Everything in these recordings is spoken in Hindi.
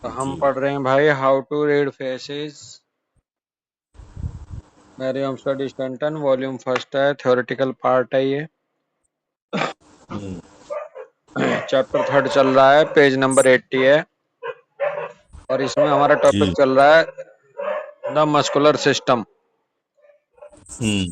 तो हम जी। पढ़ रहे हैं भाई how to read faces Miriam study Stanton volume first है, थ्योरेटिकल पार्ट है ये। हम्म। चैप्टर थर्ड चल रहा है, पेज नंबर 80 है और इसमें हमारा टॉपिक जी। चल रहा है the muscular system. Hmm.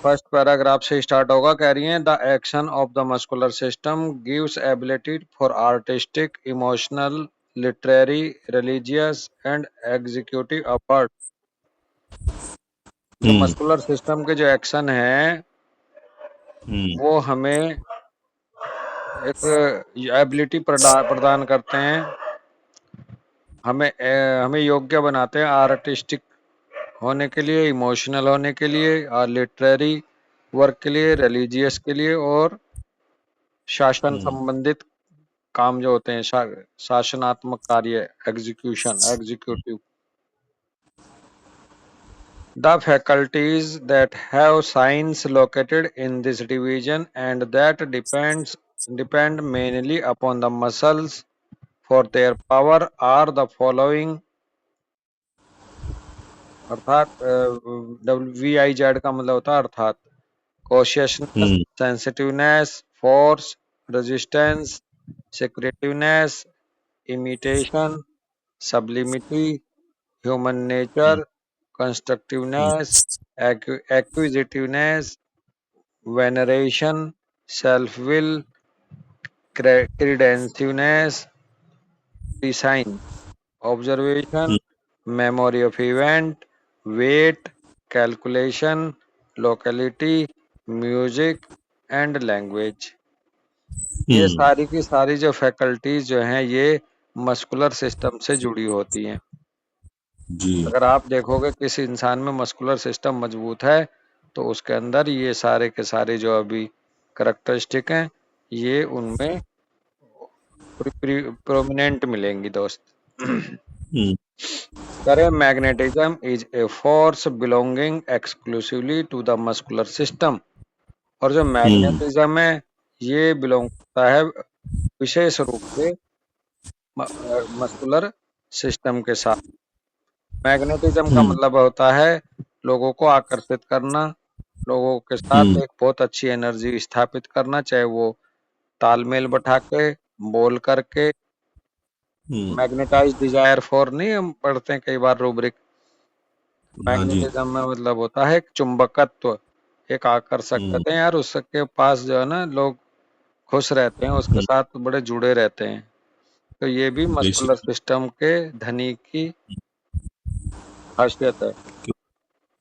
First paragraph से स्टार्ट होगा, कह रही हैं the action of the muscular system gives ability for artistic, emotional, literary, religious and executive effort. जो हम्म। मस्कुलर सिस्टम के जो एक्शन है हम्म। वो हमें एक एबिलिटी प्रदान करते हैं, हमें योग्य बनाते हैं आर्टिस्टिक होने के लिए, इमोशनल होने के लिए और लिटरेरी वर्क के लिए, रिलीजियस के लिए और शासन हम्म। संबंधित काम जो होते हैं, शासनात्मक कार्य, executive. The faculties that have signs located in this division and that depend mainly upon the muscles for their power are the following। अर्थात VIZ का मतलब होता है अर्थात consciousness, hmm. Sensitiveness, force, resistance, secretiveness, imitation, sublimity, human hmm. Nature, constructiveness, acquisitiveness, veneration, self-will, credentiveness, design, observation, memory of event, weight, calculation, locality, music and language। ये हम्म। सारी की सारी जो फैकल्टीज जो हैं ये मस्कुलर सिस्टम से जुड़ी होती हैं। जी। अगर आप देखोगे किसी इंसान में मस्कुलर सिस्टम मजबूत है तो उसके अंदर ये सारे के सारे जो अभी करेक्टरिस्टिक हैं ये उनमें प्रोमिनेंट मिलेंगी दोस्त। हम्म। करें magnetism is a force belonging exclusively to the muscular system. और जो हम्म। मैग्नेटिज्म है ये बिलोंग करता है विशेष रूप से मस्कुलर सिस्टम के साथ। मैग्नेटिज्म का हम्म। मतलब होता है लोगों को आकर्षित करना, लोगों के साथ हम्म। एक बहुत अच्छी एनर्जी स्थापित करना, चाहे वो तालमेल बैठा के, बोल करके। हम्म। मैग्नेटाइज डिजायर फॉर नहीं हम पढ़ते हैं कई बार रूब्रिक। हाँ जी। मैग्नेटिज्म में मतलब होता है एक चुंबकत्व, एक आकर्षक, हम्म। कहते हैं यार उसके पास जो है ना लोग खुश रहते हैं, उसके हम्म। साथ बड़े जुड़े रहते हैं। तो ये भी मस्कुलर बेसिक। सिस्टम के धनी की खासियत है।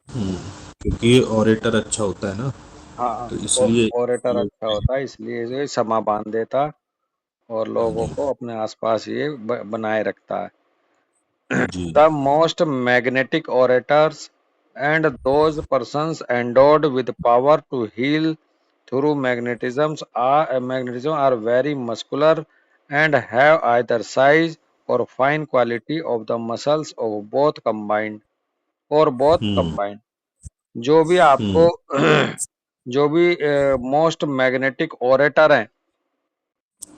हम्म। क्योंकि ऑरेटर अच्छा होता है ना, हाँ, तो इसलिए ओरेटर लोग। अच्छा होता है इसलिए जो समा बांध देता और हाँ लोगों जी। को अपने आसपास ये बनाए रखता है। जी। The most magnetic orators and those persons endowed with power to heal through magnetism are very muscular and have either size or fine quality of the muscles of both combined और both हम्म। combined। जो भी आपको हम्म। जो भी मोस्ट मैग्नेटिक ओरेटर हैं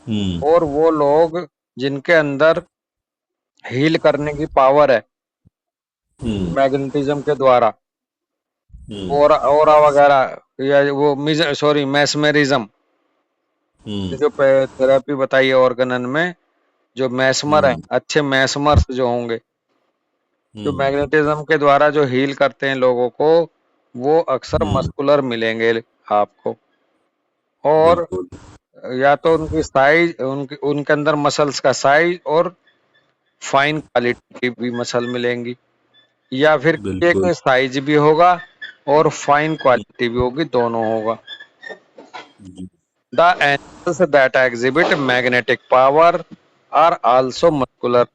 हम्म। और वो लोग जिनके अंदर हील करने की पावर है हम्म। मैग्नेटिज्म के द्वारा, हम्म। ओरा वगैरह या वो सॉरी मैस्मेरिज्म, हम्म। जो थेरेपी बताई है ऑर्गनन में, जो मैस्मर हैं, हम्म। अच्छे मैस्मर्स जो होंगे जो हम्म। मैग्नेटिज्म के द्वारा जो हील करते हैं लोगों को, वो अक्सर हम्म। मस्कुलर मिलेंगे आपको। और बिल्कुल। या तो उनकी साइज, उनके अंदर मसल्स का साइज और फाइन क्वालिटी की भी मसल मिलेंगी, या फिर एक बिल्कुल। साइज भी होगा और फाइन क्वालिटी भी होगी, दोनों होगा। जी। The animals that exhibit magnetic power are also muscular।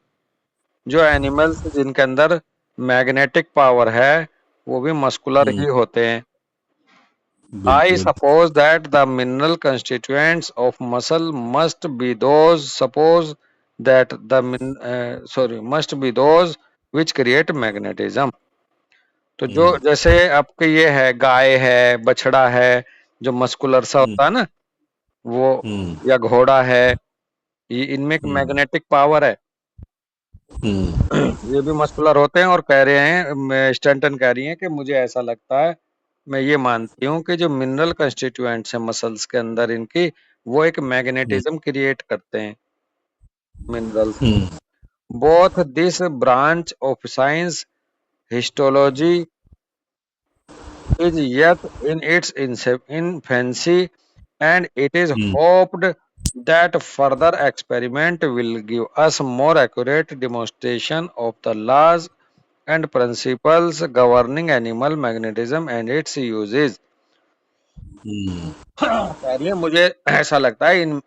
जो एनिमल्स जिनके अंदर मैग्नेटिक पावर है वो भी मस्कुलर हम्म। ही होते हैं। I बिल्कुल। suppose that the mineral constituents of muscle must be those suppose that the must be those which create magnetism। तो जो हम्म। जैसे आपके ये है, गाय है, बछड़ा है, जो मस्कुलर सा हम्म। होता है ना वो, हम्म। या घोड़ा है, ये इनमें एक हम्म मैग्नेटिक पावर है। हम्म ये भी मस्कुलर होते हैं और कह रहे हैं, स्टैंटन कह रही हैं कि मुझे ऐसा लगता है, मैं ये मानती हूँ कि जो मिनरल कंस्टिट्यूएंट्स हैं मसल्स के अंदर इनकी, वो एक हम्म मैग्नेटिज्म क्रिएट करते हैं minerals. Hmm both this branch of science, histology, is yet in its infancy, and it is hmm hoped that further experiment will give us more accurate demonstration of the laws and principles governing animal magnetism and its uses। हम्म कह रही है मुझे ऐसा लगता है इन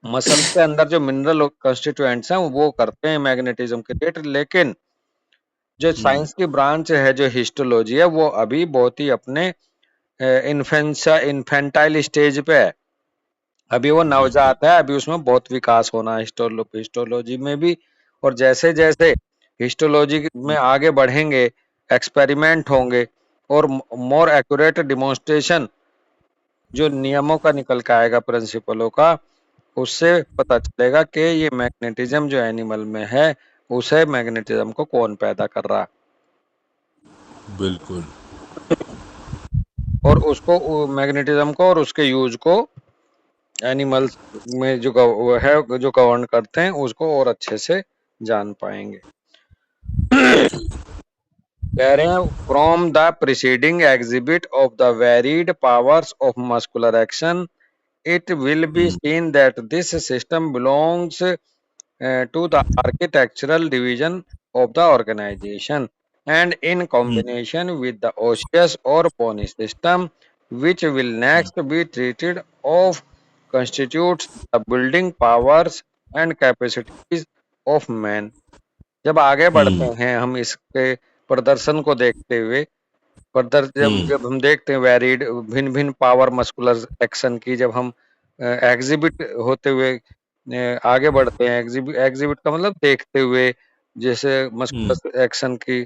मसल्स के अंदर जो मिनरल कंस्टिट्यूएंट्स हैं वो करते हैं मैग्नेटिज्म क्रिएट, लेकिन जो हम्म साइंस की ब्रांच है जो हिस्टोलॉजी है वो अभी बहुत ही अपने इन्फेंटाइल स्टेज पे है। अभी वो बिल्कुल। नवजात है, अभी उसमें बहुत विकास होना है हिस्टोलॉजी में भी। और जैसे जैसे हिस्टोलॉजी में आगे बढ़ेंगे, एक्सपेरिमेंट होंगे और मोर एक्यूरेट डिमॉन्स्ट्रेशन जो नियमों का निकल के आएगा, प्रिंसिपलों का, उससे पता चलेगा कि ये मैग्नेटिज्म जो एनिमल में है, उसे मैग्नेटिज्म को कौन पैदा कर रहा है बिल्कुल। और उसको मैग्नेटिज्म को और उसके यूज को एनिमल्स में जो वो है जो गवर्न करते हैं उसको और अच्छे से जान पाएंगे। कह रहे हैं from the preceding exhibit of the varied powers of muscular action, it will be hmm seen that this system belongs to the architectural division of the organization, and in hmm combination with the osseous or bony system, which will next be treated of, constitutes the building powers and capacities of man। जब आगे बढ़ते हम्म हैं हम इसके प्रदर्शन को देखते हुए, जब हम्म जब हम देखते हैं वेरिड भिन्न भिन्न पावर मस्कुलर एक्शन की, जब हम एग्जिबिट होते हुए आगे बढ़ते हैं, एग्जिबिट एग्जिबिट का मतलब देखते हुए, जैसे हम्म मस्कुलर एक्शन की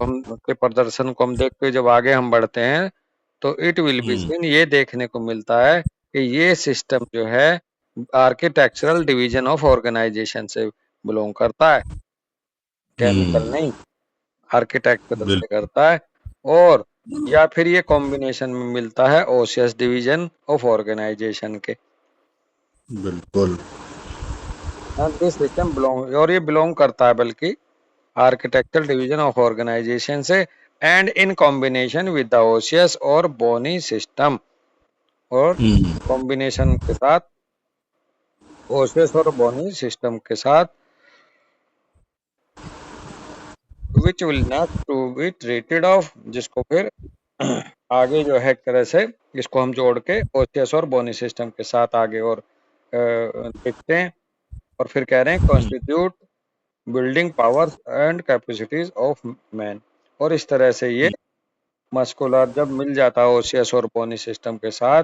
हम के प्रदर्शन को हम देखते हुए जब आगे हम बढ़ते हैं, तो it will be hmm seen, ये देखने को मिलता है कि ये सिस्टम जो है आर्किटेक्चरल डिवीजन ऑफ ऑर्गेनाइजेशन से बिलोंग करता है, केमिकल हम्म, नहीं, आर्किटेक्चरल बिल, से करता है। और या फिर ये कॉम्बिनेशन में मिलता है ओसियस डिवीजन ऑफ ऑर्गेनाइजेशन के। बिल्कुल। एंड दिस सिस्टम बिलोंग, और ये बिलोंग करता है बल्कि आर्किटेक्चरल डिवीजन ऑफ ऑर्गेनाइजेशन से, and in combination with the osseous or bony system, और हम्म कॉम्बिनेशन के साथ ओसियस और बोनी सिस्टम के साथ, which will next to be treated of, जिसको फिर आगे जो है एक तरह से इसको हम जोड़ के ओसियस और बोनी सिस्टम के साथ आगे और देखते हैं। और फिर कह रहे हैं hmm constitute building powers and capacities of man. और इस तरह से ये मस्कुलर जब मिल जाता है ओसियस और बोनी सिस्टम के साथ,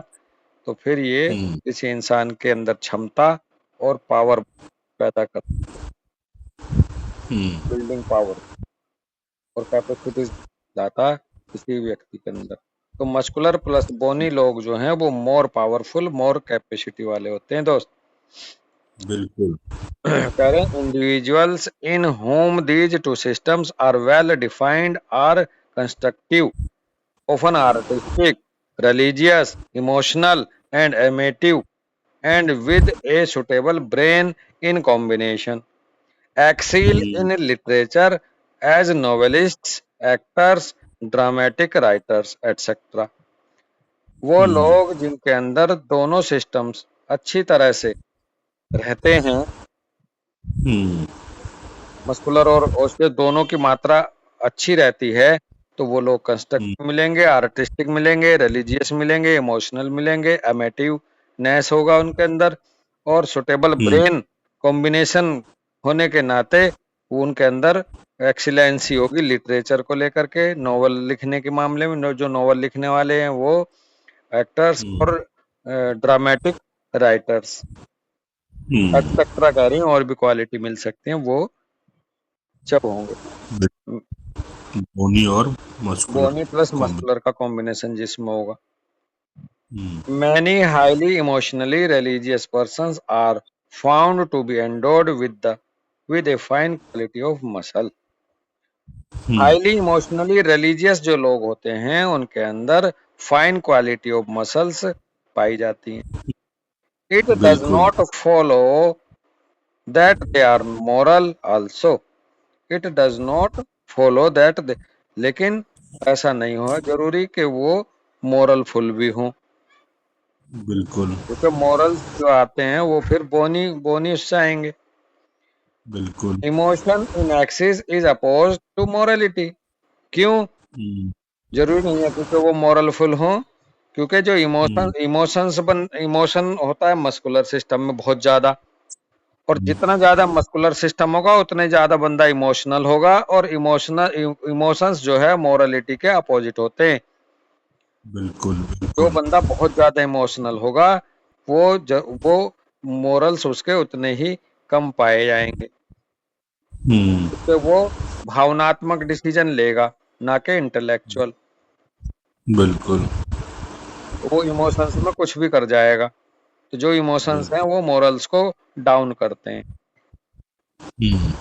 तो फिर ये हम्म किसी इंसान के अंदर क्षमता और पावर पैदा कर, हम्म बिल्डिंग पावर और कैपेसिटीज लाता है किसी व्यक्ति के अंदर। तो मस्कुलर प्लस बोनी लोग जो हैं वो मोर पावरफुल, मोर कैपेसिटी वाले होते हैं दोस्त। बिल्कुल। कह रहे हैं individuals in whom these two systems are well defined are constructive, often artistic, religious, emotional, and emotive, and with a suitable brain in combination, excel hmm in literature as novelists, actors, dramatic writers, etc। वो हम्म लोग जिनके अंदर दोनों सिस्टम्स अच्छी तरह से रहते हैं, हम्म मस्कुलर और ओस्टियस दोनों की मात्रा अच्छी रहती है, तो वो लोग हम्म कंस्ट्रक्टिव मिलेंगे, आर्टिस्टिक मिलेंगे, रिलीजियस मिलेंगे, इमोशनल मिलेंगे, एमेटिवनेस होगा उनके अंदर, और सुटेबल हम्म ब्रेन कॉम्बिनेशन होने के नाते वो उनके अंदर एक्सीलेंसी होगी लिटरेचर को लेकर के, नॉवल लिखने के मामले में जो नॉवल लिखने वाले हैं वो, एक्टर्स हम्म और ड्रामेटिक राइटर्स हम्म, एक्सेट्रा कह रही हैं, और भी क्वालिटी मिल सकती हैं वो जब होंगे। बोनी और मस्कुलर बोनी प्लस कॉम्बिनेशन। मस्कुलर का कॉम्बिनेशन जिसमें होगा। हम्म Many highly emotionally religious persons are found to be endowed with a fine quality of muscle. Hmm highly emotionally religious जो लोग होते हैं उनके अंदर फाइन क्वालिटी ऑफ मसल्स पाई जाती हैं. इट डज बिल्कुल not follow that they are moral also. It does not follow that they, लेकिन ऐसा नहीं हो जरूरी कि वो मोरल फुल भी हों, बिल्कुल क्योंकि मॉरल्स जो आते हैं वो फिर बोनी बोनी उससे आएंगे. बिल्कुल emotion in excess is oppose to morality. क्यों? हम्म जरूरी नहीं है क्योंकि वो मोरल फुल हो, क्योंकि जो हम्म इमोशन होता है मस्कुलर सिस्टम में बहुत ज्यादा, और हम्म, जितना ज्यादा मस्कुलर सिस्टम होगा उतने ज्यादा बंदा इमोशनल होगा, और इमोशंस जो है मोरलिटी के अपोजिट होते हैं. बिल्कुल जो बिल्कुल बंदा बहुत ज्यादा इमोशनल होगा वो मोरल्स उसके उतने ही कम पाए जाएंगे, हम्म क्योंकि वो भावनात्मक डिसीजन लेगा, ना कि इंटेलेक्चुअल. बिल्कुल वो इमोशंस में कुछ भी कर जाएगा. तो जो इमोशंस हैं वो मोरल्स को डाउन करते हैं. हम्म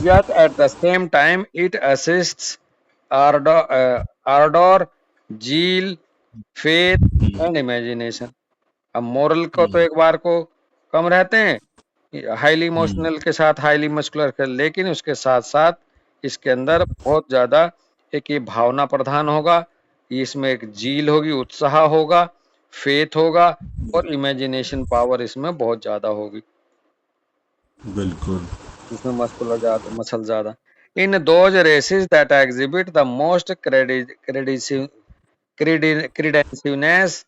Yet at the same time it assists ardor, zeal, faith hmm and imagination. अब मोरल को तो हम्म एक बार को कम रहते हैं हाईली हम्म इमोशनल के साथ, हाईली मस्कुलर के, लेकिन उसके साथ साथ इसके अंदर बहुत ज्यादा एक ये भावना प्रधान होगा, इसमें एक जील होगी, उत्साह होगा, फेथ होगा, और इमेजिनेशन पावर इसमें बहुत ज्यादा होगी, बिल्कुल जिसमें मस्कुलर ज्यादा मसल ज्यादा. In those races that exhibit the most credentiveness,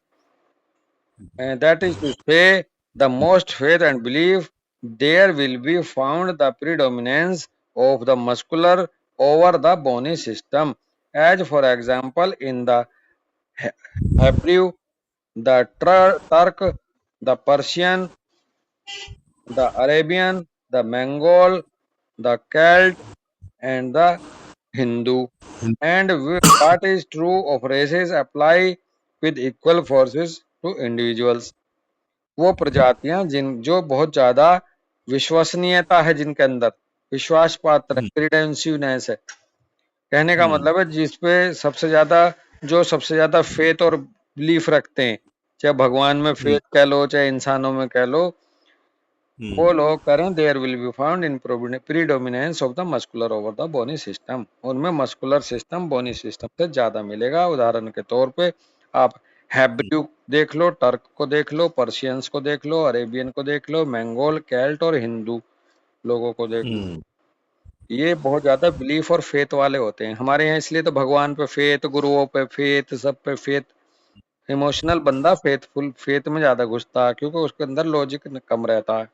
that is to say the most faith and belief, there will be found the predominance of the muscular over the bony system, as for example in the Hebrew, the Turk, the Persian, the Arabian, the Mongol, the Celt, and the Hindu. And what is true of races apply with equal forces to individuals. वो प्रजातियां जो बहुत ज्यादा विश्वसनीयता है, जिनके अंदर विश्वास पात्र है, क्रीडेंसिवनेस है. कहने का हम्म मतलब है जिसपे सबसे ज्यादा फेथ और बिलीफ रखते हैं, चाहे भगवान में हम्म फेथ कह लो चाहे इंसानों में कह लो, वो हम्म लोग करें there will be found in predominance of the muscular over the bony system. उनमें मस्कुलर सिस्टम बोनी सिस्टम से ज्यादा मिलेगा. उदाहरण के तौर पे आप हैब्रू देख लो, टर्क को देख लो, पर्शियंस को देख लो, अरेबियन को देख लो, मंगोल, केल्ट और हिंदू लोगों को देख लो. हम्म ये बहुत ज्यादा बिलीफ और फेथ वाले होते हैं. हमारे यहाँ इसलिए तो भगवान पे फेथ, गुरुओं पे फेथ, सब पे फेथ. इमोशनल बंदा फेथफुल फेथ में ज्यादा घुसता है, क्योंकि उसके अंदर लॉजिक कम रहता है.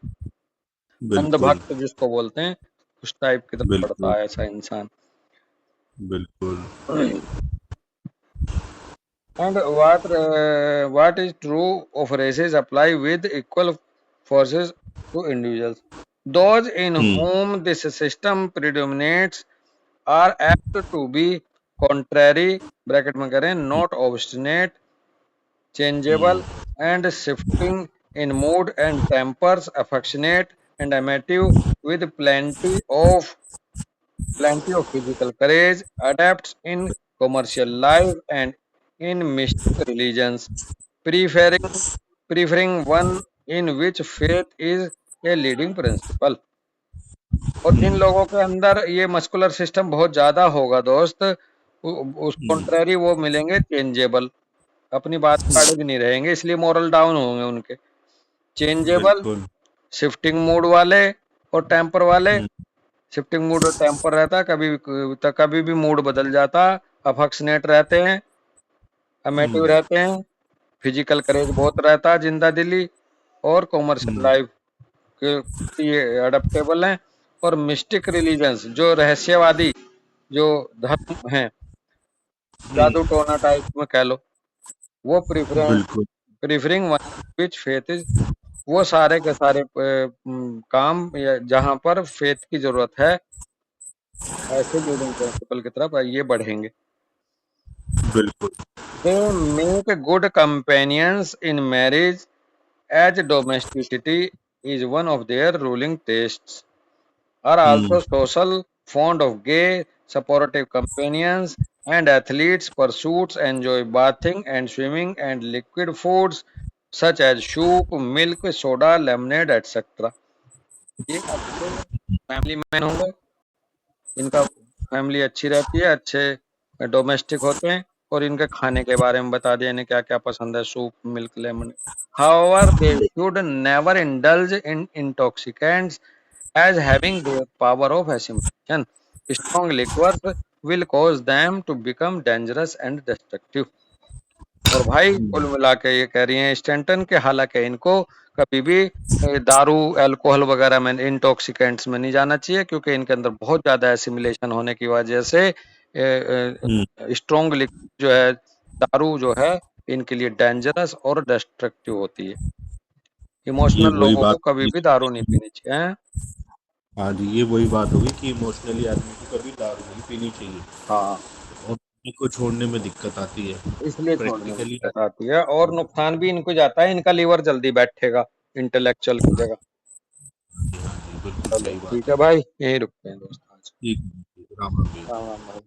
बिल्कुल अंधभक्त जिसको बोलते हैं, उस टाइप की तरफ बिल्कुल पड़ता है ऐसा इंसान. बिल्कुल And what is true of races apply with equal forces to individuals. Those in hmm whom this system predominates are apt to be contrary bracket में करें not obstinate, changeable hmm and shifting in mood and tempers, affectionate and amative, with plenty of physical courage, adapts in commercial life and in mystic religions, preferring one in which faith is a leading principle. और जिन हम्म लोगों के अंदर ये मस्कुलर सिस्टम बहुत ज्यादा होगा दोस्त, उस हम्म, कॉन्ट्रेरी वो मिलेंगे चेंजेबल, अपनी बात पर अड़िग नहीं रहेंगे, इसलिए मॉरल डाउन होंगे उनके. चेंजेबल, बिल्कुल शिफ्टिंग मूड वाले और टेम्पर वाले. हम्म शिफ्टिंग मूड और टेम्पर रहता है, कभी भी मूड बदल जाता. अफेक्शनेट रहते हैं, अमेटिव हम्म रहते हैं, फिजिकल करेज बहुत रहता है, जिंदा दिली, और कॉमर्शियल हम्म लाइफ के ये अडेप्टेबल हैं. और मिस्टिक रिलीजन्स जो रहस्यवादी जो धर्म हैं, जादू हम्म, टोना टाइप में कह लो, वो बिल्कुल preferring one which faith is, वो सारे के सारे काम जहां पर फेथ की जरूरत है, ऐसे लीडिंग प्रिंसिपल की तरफ ये बढ़ेंगे. बिल्कुल They make good companions in marriage as domesticity is one of their ruling tastes. Are hmm also social, fond of gay, supportive companions, and athletes pursuits enjoy bathing and swimming and liquid foods such as soup, milk, soda, lemonade, etc. ये अच्छे फैमिली मैन होंगे, इनका फैमिली अच्छी रहती है, अच्छे डोमेस्टिक होते हैं और इनके खाने के बारे में बता दिया इन्हें क्या-क्या पसंद है, soup, milk, lemon. However, they should never indulge in intoxicants as having their power of assimilation. Strong liquors will cause them to become dangerous and destructive. और भाई कुल मिला के ये कह रही हैं स्टैंटन के हालांकि इनको कभी भी दारू अल्कोहल वगैरह में इंटॉक्सिकेंट्स में नहीं जाना चाहिए क्योंकि इनके अंदर बहुत ज्यादा एसिमिलेशन होने की वजह से हम्म स्ट्रॉन्ग जो है दारू जो है इनके लिए डेंजरस और डिस्ट्रक्टिव होती है। ये इमोशनल वही लोगों को बात कभी होगी। भी दारू नहीं पीनी चाहिए हैं? हाँ जी, ये वही बात होगी कि इमोशनली आदमी को कभी दारू नहीं पीनी चाहिए हाँ, और इनको छोड़ने में दिक्कत आती है। इसलिए छोड़ने में प्रैक्टिकली दिक्कत आती है और नुकसान भी इनको जाता है, इनका लीवर जल्दी बैठेगा इंटेलेक्चुअल की जगह। हाँ जी, बिल्कुल चलो सही ठीक बात है है। भाई, यहीं रुकते हैं दोस्त आज। ठीक है, राम राम भैया। राम राम भाई।